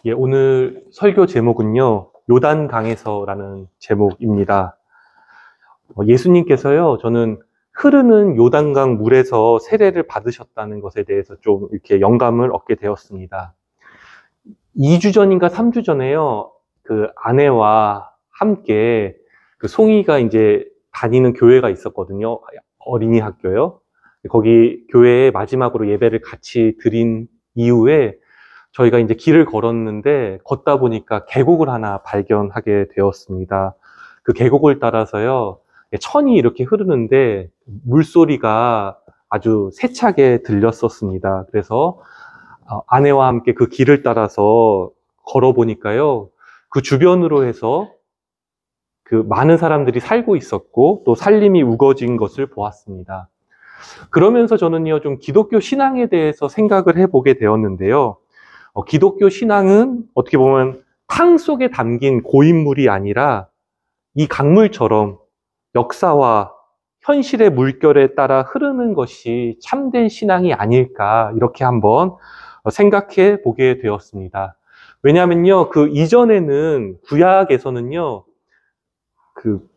예, 오늘 설교 제목은요, 요단강에서라는 제목입니다. 예수님께서요, 저는 흐르는 요단강 물에서 세례를 받으셨다는 것에 대해서 좀 이렇게 영감을 얻게 되었습니다. 2주 전인가 3주 전에요, 그 아내와 함께 그 송이가 이제 다니는 교회가 있었거든요. 어린이 학교요. 거기 교회에 마지막으로 예배를 같이 드린 이후에 저희가 이제 길을 걸었는데 걷다 보니까 계곡을 하나 발견하게 되었습니다. 그 계곡을 따라서요, 천이 이렇게 흐르는데 물소리가 아주 세차게 들렸었습니다. 그래서 아내와 함께 그 길을 따라서 걸어보니까요, 그 주변으로 해서 그 많은 사람들이 살고 있었고 또 살림이 우거진 것을 보았습니다. 그러면서 저는요, 좀 기독교 신앙에 대해서 생각을 해보게 되었는데요. 기독교 신앙은 어떻게 보면 탕 속에 담긴 고인물이 아니라 이 강물처럼 역사와 현실의 물결에 따라 흐르는 것이 참된 신앙이 아닐까, 이렇게 한번 생각해 보게 되었습니다. 왜냐하면요, 그 이전에는 구약에서는요,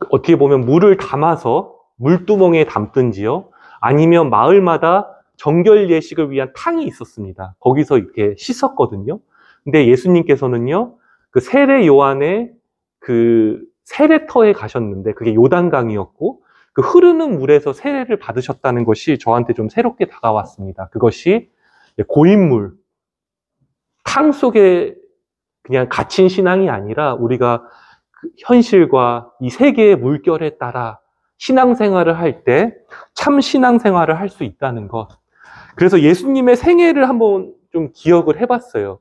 어떻게 보면 물을 담아서 물두멍에 담든지요, 아니면 마을마다 정결 예식을 위한 탕이 있었습니다. 거기서 이렇게 씻었거든요. 근데 예수님께서는요, 그 세례 요한의 그 세례터에 가셨는데 그게 요단강이었고 그 흐르는 물에서 세례를 받으셨다는 것이 저한테 좀 새롭게 다가왔습니다. 그것이 고인물, 탕 속에 그냥 갇힌 신앙이 아니라 우리가 그 현실과 이 세계의 물결에 따라 신앙생활을 할 때 참 신앙생활을 할 수 있다는 것. 그래서 예수님의 생애를 한번 좀 기억을 해봤어요.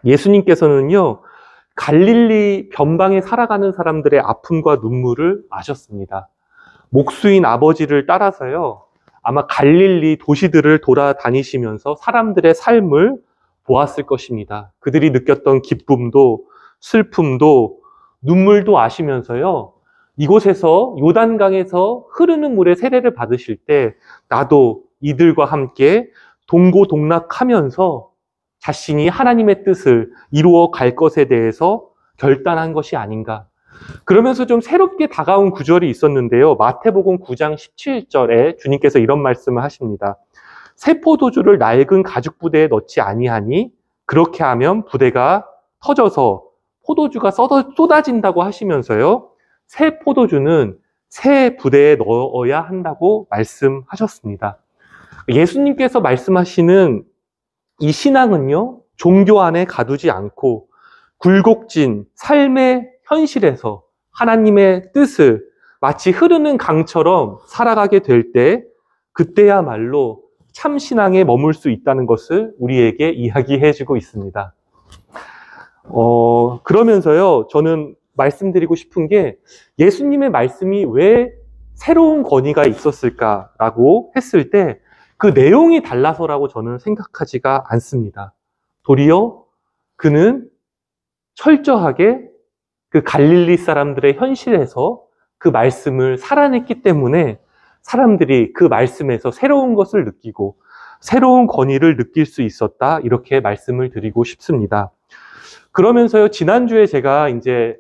예수님께서는요, 갈릴리 변방에 살아가는 사람들의 아픔과 눈물을 아셨습니다. 목수인 아버지를 따라서요, 아마 갈릴리 도시들을 돌아다니시면서 사람들의 삶을 보았을 것입니다. 그들이 느꼈던 기쁨도 슬픔도 눈물도 아시면서요, 이곳에서 요단강에서 흐르는 물에 세례를 받으실 때 나도 이들과 함께 동고동락하면서 자신이 하나님의 뜻을 이루어 갈 것에 대해서 결단한 것이 아닌가. 그러면서 좀 새롭게 다가온 구절이 있었는데요. 마태복음 9장 17절에 주님께서 이런 말씀을 하십니다. 새 포도주를 낡은 가죽 부대에 넣지 아니하니 그렇게 하면 부대가 터져서 포도주가 쏟아진다고 하시면서요, 새 포도주는 새 부대에 넣어야 한다고 말씀하셨습니다. 예수님께서 말씀하시는 이 신앙은요, 종교 안에 가두지 않고 굴곡진 삶의 현실에서 하나님의 뜻을 마치 흐르는 강처럼 살아가게 될 때, 그때야말로 참 신앙에 머물 수 있다는 것을 우리에게 이야기해주고 있습니다. 그러면서요, 저는 말씀드리고 싶은 게 예수님의 말씀이 왜 새로운 권위가 있었을까라고 했을 때 그 내용이 달라서라고 저는 생각하지가 않습니다. 도리어 그는 철저하게 그 갈릴리 사람들의 현실에서 그 말씀을 살아냈기 때문에 사람들이 그 말씀에서 새로운 것을 느끼고 새로운 권위를 느낄 수 있었다, 이렇게 말씀을 드리고 싶습니다. 그러면서요, 지난주에 제가 이제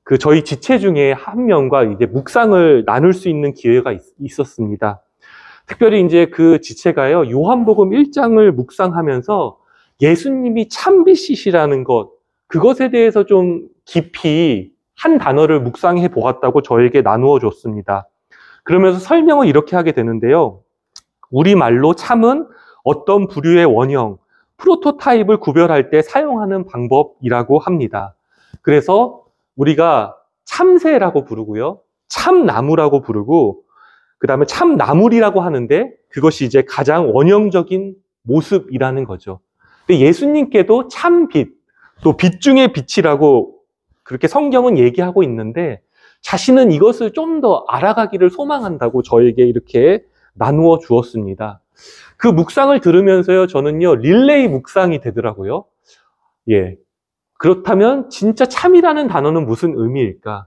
그 저희 지체 중에 한 명과 이제 묵상을 나눌 수 있는 기회가 있었습니다. 특별히 이제 그 지체가요, 요한복음 1장을 묵상하면서 예수님이 참빛이시라는 것, 그것에 대해서 좀 깊이 한 단어를 묵상해 보았다고 저에게 나누어 줬습니다. 그러면서 설명을 이렇게 하게 되는데요. 우리말로 참은 어떤 부류의 원형, 프로토타입을 구별할 때 사용하는 방법이라고 합니다. 그래서 우리가 참새라고 부르고요, 참나무라고 부르고, 그 다음에 참나물이라고 하는데 그것이 이제 가장 원형적인 모습이라는 거죠. 근데 예수님께도 참빛, 또 빛 중의 빛이라고 그렇게 성경은 얘기하고 있는데 자신은 이것을 좀 더 알아가기를 소망한다고 저에게 이렇게 나누어 주었습니다. 그 묵상을 들으면서요, 저는요, 릴레이 묵상이 되더라고요. 예. 그렇다면 진짜 참이라는 단어는 무슨 의미일까?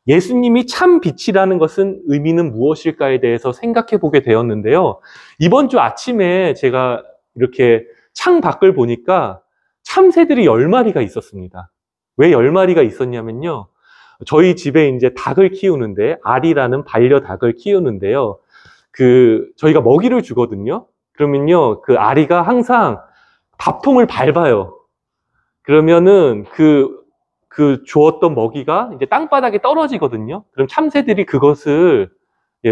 예수님이 참 빛이라는 것은 의미는 무엇일까에 대해서 생각해 보게 되었는데요. 이번 주 아침에 제가 이렇게 창 밖을 보니까 참새들이 10마리가 있었습니다. 왜 10마리가 있었냐면요. 저희 집에 이제 닭을 키우는데, 알이라는 반려닭을 키우는데요. 저희가 먹이를 주거든요. 그러면요, 그 아리가 항상 밥통을 밟아요. 그러면은 주었던 먹이가 이제 땅바닥에 떨어지거든요. 그럼 참새들이 그것을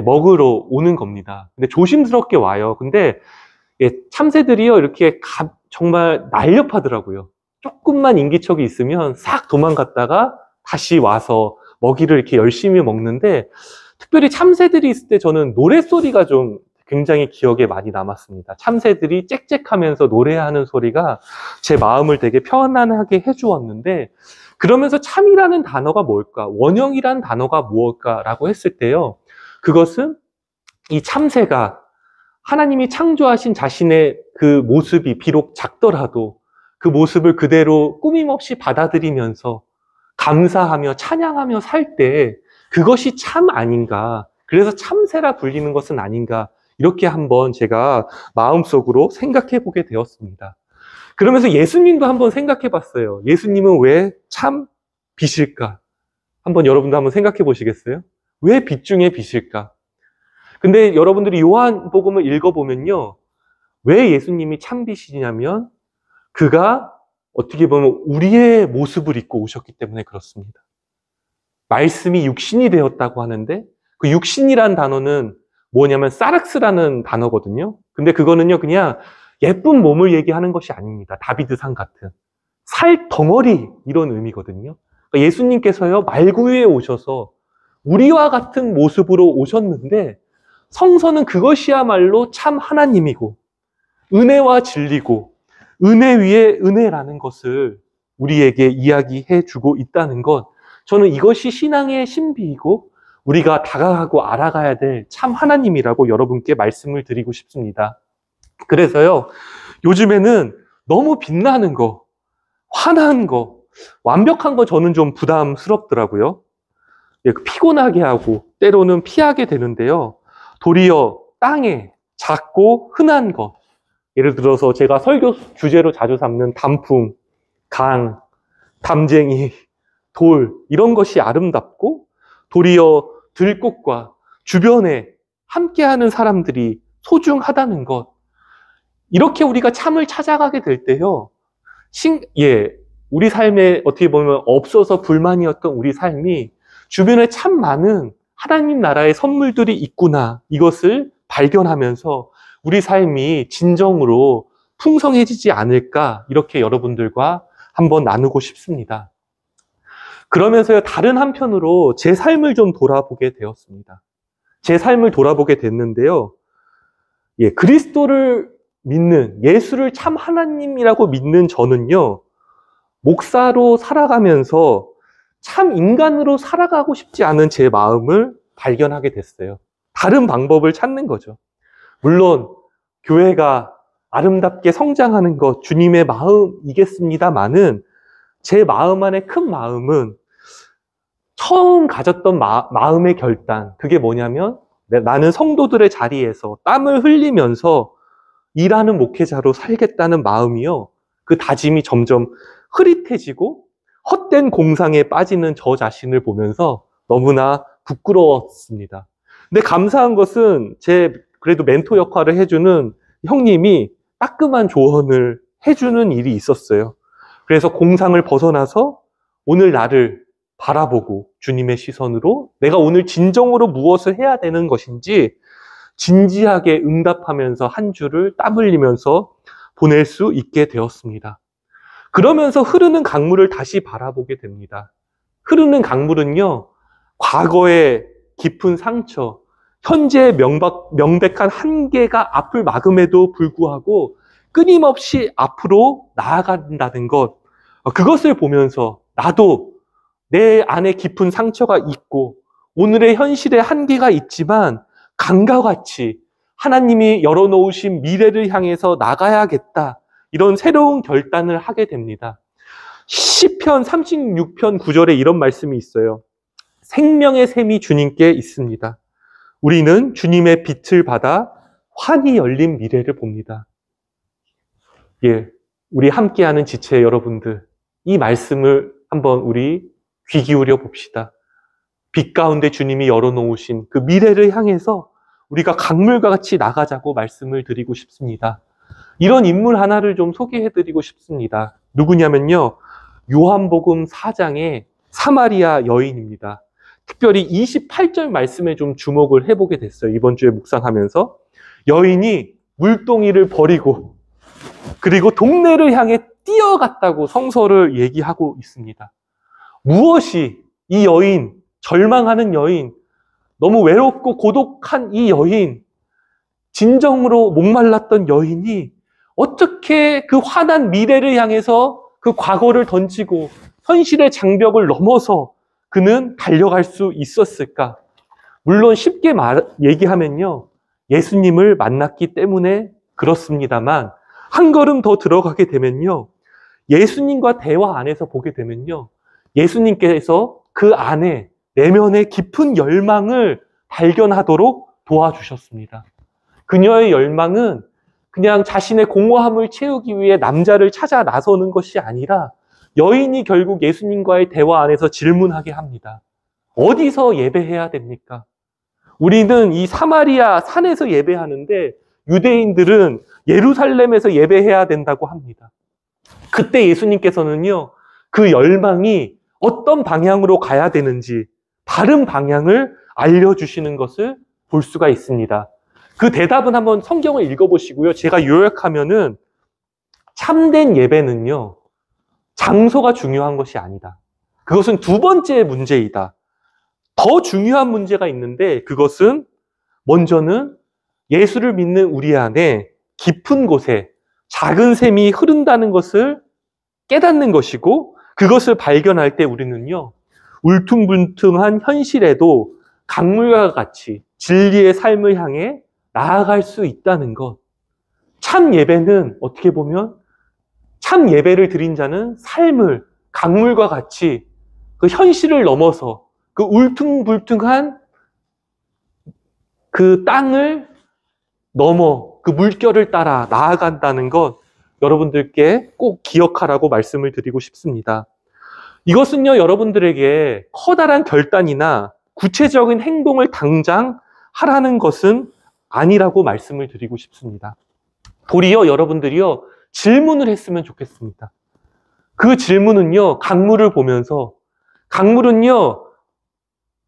먹으러 오는 겁니다. 근데 조심스럽게 와요. 근데 참새들이요, 이렇게 정말 날렵하더라고요. 조금만 인기척이 있으면 싹 도망갔다가 다시 와서 먹이를 이렇게 열심히 먹는데, 특별히 참새들이 있을 때 저는 노랫소리가 좀 굉장히 기억에 많이 남았습니다. 참새들이 짹짹하면서 노래하는 소리가 제 마음을 되게 편안하게 해주었는데, 그러면서 참이라는 단어가 뭘까? 원형이라는 단어가 무엇일까라고 했을 때요. 그것은 이 참새가 하나님이 창조하신 자신의 그 모습이 비록 작더라도 그 모습을 그대로 꾸밈없이 받아들이면서 감사하며 찬양하며 살 때 그것이 참 아닌가. 그래서 참새라 불리는 것은 아닌가. 이렇게 한번 제가 마음속으로 생각해 보게 되었습니다. 그러면서 예수님도 한번 생각해 봤어요. 예수님은 왜 참 빛일까? 한번 여러분도 한번 생각해 보시겠어요? 왜 빛 중에 빛일까? 근데 여러분들이 요한복음을 읽어보면요. 왜 예수님이 참 빛이냐면 그가 어떻게 보면 우리의 모습을 입고 오셨기 때문에 그렇습니다. 말씀이 육신이 되었다고 하는데 그 육신이란 단어는 뭐냐면 사륵스라는 단어거든요. 근데 그거는요 그냥 예쁜 몸을 얘기하는 것이 아닙니다. 다비드상 같은 살 덩어리 이런 의미거든요. 그러니까 예수님께서요 말구유에 오셔서 우리와 같은 모습으로 오셨는데 성서는 그것이야말로 참 하나님이고 은혜와 진리고 은혜 위에 은혜라는 것을 우리에게 이야기해 주고 있다는 것, 저는 이것이 신앙의 신비이고 우리가 다가가고 알아가야 될 참 하나님이라고 여러분께 말씀을 드리고 싶습니다. 그래서요, 요즘에는 너무 빛나는 거, 환한 거, 완벽한 거 저는 좀 부담스럽더라고요. 피곤하게 하고 때로는 피하게 되는데요. 도리어 땅에 작고 흔한 것, 예를 들어서 제가 설교 주제로 자주 삼는 단풍, 강, 담쟁이, 돌 이런 것이 아름답고 도리어 들꽃과 주변에 함께하는 사람들이 소중하다는 것, 이렇게 우리가 참을 찾아가게 될 때요, 우리 삶에 어떻게 보면 없어서 불만이었던 우리 삶이 주변에 참 많은 하나님 나라의 선물들이 있구나, 이것을 발견하면서 우리 삶이 진정으로 풍성해지지 않을까, 이렇게 여러분들과 한번 나누고 싶습니다. 그러면서요, 다른 한편으로 제 삶을 좀 돌아보게 되었습니다. 제 삶을 돌아보게 됐는데요. 그리스도를 믿는, 예수를 참 하나님이라고 믿는 저는요, 목사로 살아가면서 참 인간으로 살아가고 싶지 않은 제 마음을 발견하게 됐어요. 다른 방법을 찾는 거죠. 물론 교회가 아름답게 성장하는 것 주님의 마음이겠습니다만은 제 마음 안에 큰 마음은 처음 가졌던 마음의 결단, 그게 뭐냐면 나는 성도들의 자리에서 땀을 흘리면서 일하는 목회자로 살겠다는 마음이요, 그 다짐이 점점 흐릿해지고 헛된 공상에 빠지는 저 자신을 보면서 너무나 부끄러웠습니다. 근데 감사한 것은 그래도 멘토 역할을 해주는 형님이 따끔한 조언을 해주는 일이 있었어요. 그래서 공상을 벗어나서 오늘 나를 바라보고 주님의 시선으로 내가 오늘 진정으로 무엇을 해야 되는 것인지 진지하게 응답하면서 한 주를 땀 흘리면서 보낼 수 있게 되었습니다. 그러면서 흐르는 강물을 다시 바라보게 됩니다. 흐르는 강물은요, 과거의 깊은 상처, 현재의 명백한 한계가 앞을 막음에도 불구하고 끊임없이 앞으로 나아간다는 것, 그것을 보면서 나도 내 안에 깊은 상처가 있고 오늘의 현실에 한계가 있지만 강과 같이 하나님이 열어놓으신 미래를 향해서 나가야겠다, 이런 새로운 결단을 하게 됩니다. 시편 36편 9절에 이런 말씀이 있어요. 생명의 샘이 주님께 있습니다. 우리는 주님의 빛을 받아 환히 열린 미래를 봅니다. 우리 함께하는 지체 여러분들, 이 말씀을 한번 우리 귀 기울여 봅시다. 빛 가운데 주님이 열어놓으신 그 미래를 향해서 우리가 강물과 같이 나가자고 말씀을 드리고 싶습니다. 이런 인물 하나를 좀 소개해드리고 싶습니다. 누구냐면요, 요한복음 4장의 사마리아 여인입니다. 특별히 28절 말씀에 좀 주목을 해보게 됐어요. 이번 주에 묵상하면서 여인이 물동이를 버리고 그리고 동네를 향해 뛰어갔다고 성서를 얘기하고 있습니다. 무엇이 이 여인, 절망하는 여인, 너무 외롭고 고독한 이 여인, 진정으로 목말랐던 여인이 어떻게 그 환한 미래를 향해서 그 과거를 던지고 현실의 장벽을 넘어서 그는 달려갈 수 있었을까? 물론 쉽게 얘기하면요, 예수님을 만났기 때문에 그렇습니다만 한 걸음 더 들어가게 되면요, 예수님과 대화 안에서 보게 되면요, 예수님께서 그 안에 내면의 깊은 열망을 발견하도록 도와주셨습니다. 그녀의 열망은 그냥 자신의 공허함을 채우기 위해 남자를 찾아 나서는 것이 아니라 여인이 결국 예수님과의 대화 안에서 질문하게 합니다. 어디서 예배해야 됩니까? 우리는 이 사마리아 산에서 예배하는데 유대인들은 예루살렘에서 예배해야 된다고 합니다. 그때 예수님께서는요, 그 열망이 어떤 방향으로 가야 되는지 바른 방향을 알려주시는 것을 볼 수가 있습니다. 그 대답은 한번 성경을 읽어보시고요. 제가 요약하면은 참된 예배는요, 장소가 중요한 것이 아니다. 그것은 두 번째 문제이다. 더 중요한 문제가 있는데 그것은 먼저는 예수를 믿는 우리 안에 깊은 곳에 작은 샘이 흐른다는 것을 깨닫는 것이고, 그것을 발견할 때 우리는요, 울퉁불퉁한 현실에도 강물과 같이 진리의 삶을 향해 나아갈 수 있다는 것. 참 예배는 어떻게 보면 참 예배를 드린 자는 삶을 강물과 같이 그 현실을 넘어서 그 울퉁불퉁한 그 땅을 넘어 그 물결을 따라 나아간다는 것, 여러분들께 꼭 기억하라고 말씀을 드리고 싶습니다. 이것은요, 여러분들에게 커다란 결단이나 구체적인 행동을 당장 하라는 것은 아니라고 말씀을 드리고 싶습니다. 도리어 여러분들이요, 질문을 했으면 좋겠습니다. 그 질문은요, 강물을 보면서, 강물은요,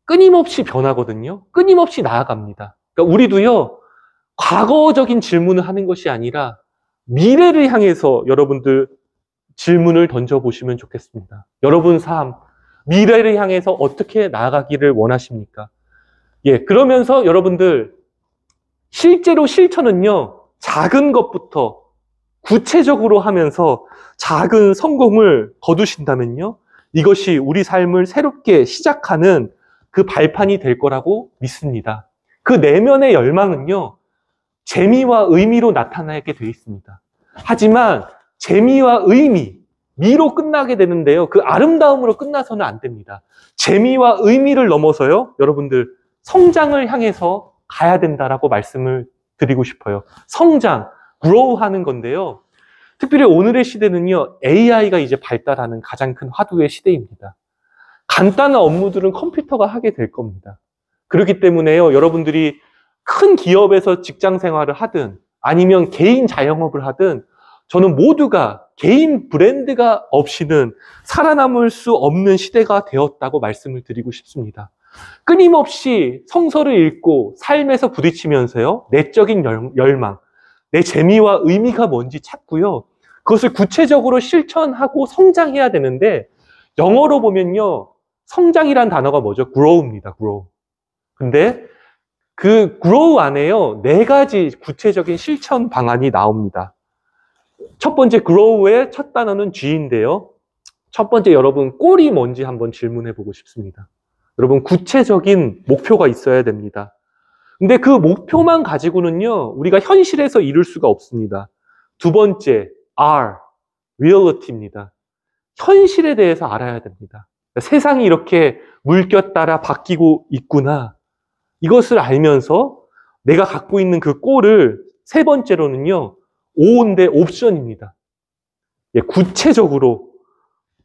끊임없이 변하거든요. 끊임없이 나아갑니다. 그러니까 우리도요, 과거적인 질문을 하는 것이 아니라 미래를 향해서 여러분들 질문을 던져보시면 좋겠습니다. 여러분 삶, 미래를 향해서 어떻게 나아가기를 원하십니까? 예, 그러면서 여러분들 실제로 실천은요, 작은 것부터 구체적으로 하면서 작은 성공을 거두신다면요, 이것이 우리 삶을 새롭게 시작하는 그 발판이 될 거라고 믿습니다. 그 내면의 열망은요, 재미와 의미로 나타나게 되어 있습니다. 하지만 재미와 미로 끝나게 되는데요, 그 아름다움으로 끝나서는 안 됩니다. 재미와 의미를 넘어서요, 여러분들 성장을 향해서 가야 된다라고 말씀을 드리고 싶어요. 성장, grow 하는 건데요, 특별히 오늘의 시대는요, AI가 이제 발달하는 가장 큰 화두의 시대입니다. 간단한 업무들은 컴퓨터가 하게 될 겁니다. 그렇기 때문에요, 여러분들이 큰 기업에서 직장 생활을 하든 아니면 개인 자영업을 하든 저는 모두가 개인 브랜드가 없이는 살아남을 수 없는 시대가 되었다고 말씀을 드리고 싶습니다. 끊임없이 성서를 읽고 삶에서 부딪히면서요, 내적인 열망, 내 재미와 의미가 뭔지 찾고요, 그것을 구체적으로 실천하고 성장해야 되는데, 영어로 보면요, 성장이란 단어가 뭐죠? grow입니다. grow. 근데 그 grow 안에요, 4가지 구체적인 실천 방안이 나옵니다. 첫 번째 grow의 첫 단어는 G인데요. 첫 번째, 여러분 꼴이 뭔지 한번 질문해 보고 싶습니다. 여러분 구체적인 목표가 있어야 됩니다. 근데 그 목표만 가지고는요, 우리가 현실에서 이룰 수가 없습니다. 두 번째, R, reality입니다. 현실에 대해서 알아야 됩니다. 세상이 이렇게 물결 따라 바뀌고 있구나. 이것을 알면서 내가 갖고 있는 그 꼴을, 세 번째로는요, O인데 옵션입니다. 구체적으로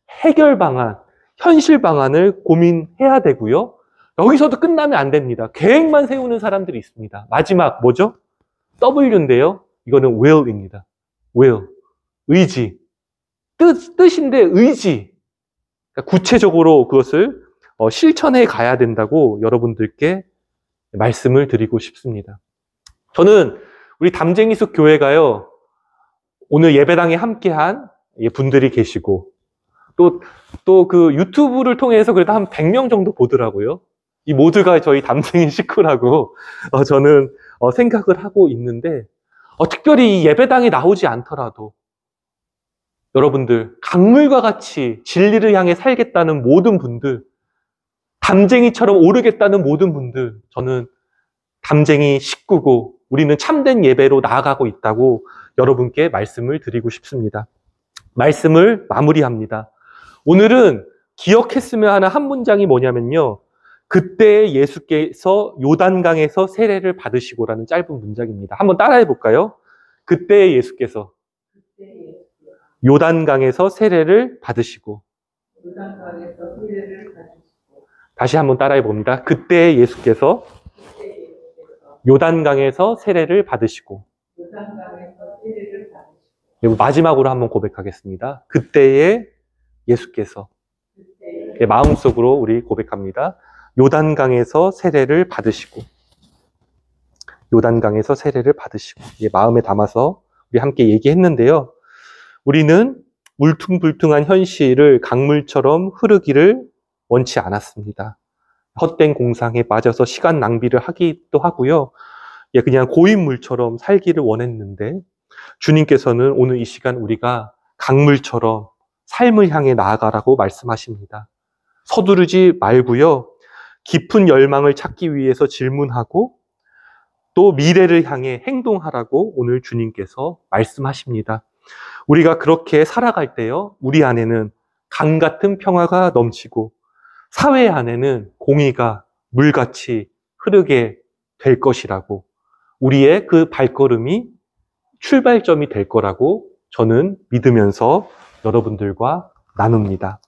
해결 방안, 현실 방안을 고민해야 되고요. 여기서도 끝나면 안 됩니다. 계획만 세우는 사람들이 있습니다. 마지막 뭐죠? W인데요. 이거는 will입니다. will. 의지. 뜻인데 의지. 그러니까 구체적으로 그것을 실천해 가야 된다고 여러분들께 말씀을 드리고 싶습니다. 저는 우리 담쟁이숲 교회가요, 오늘 예배당에 함께한 분들이 계시고, 또 그 유튜브를 통해서 그래도 한 100명 정도 보더라고요. 이 모두가 저희 담쟁이 식구라고 저는 생각을 하고 있는데, 특별히 이 예배당에 나오지 않더라도 여러분들 강물과 같이 진리를 향해 살겠다는 모든 분들, 담쟁이처럼 오르겠다는 모든 분들, 저는 담쟁이 식구고 우리는 참된 예배로 나아가고 있다고 여러분께 말씀을 드리고 싶습니다. 말씀을 마무리합니다. 오늘은 기억했으면 하는 한 문장이 뭐냐면요, 그때 예수께서 요단강에서 세례를 받으시고라는 짧은 문장입니다. 한번 따라해 볼까요? 그때 예수께서 요단강에서 세례를 받으시고. 다시 한번 따라해 봅니다. 그때 예수께서 요단강에서 세례를 받으시고. 그리고 마지막으로 한번 고백하겠습니다. 그때에 예수께서. 마음속으로 우리 고백합니다. 요단강에서 세례를 받으시고. 요단강에서 세례를 받으시고. 마음에 담아서 우리 함께 얘기했는데요. 우리는 울퉁불퉁한 현실을 강물처럼 흐르기를 원치 않았습니다. 헛된 공상에 빠져서 시간 낭비를 하기도 하고요. 그냥 고인물처럼 살기를 원했는데, 주님께서는 오늘 이 시간 우리가 강물처럼 삶을 향해 나아가라고 말씀하십니다. 서두르지 말고요. 깊은 열망을 찾기 위해서 질문하고 또 미래를 향해 행동하라고 오늘 주님께서 말씀하십니다. 우리가 그렇게 살아갈 때요, 우리 안에는 강 같은 평화가 넘치고 사회 안에는 공의가 물같이 흐르게 될 것이라고, 우리의 그 발걸음이 출발점이 될 거라고 저는 믿으면서 여러분들과 나눕니다.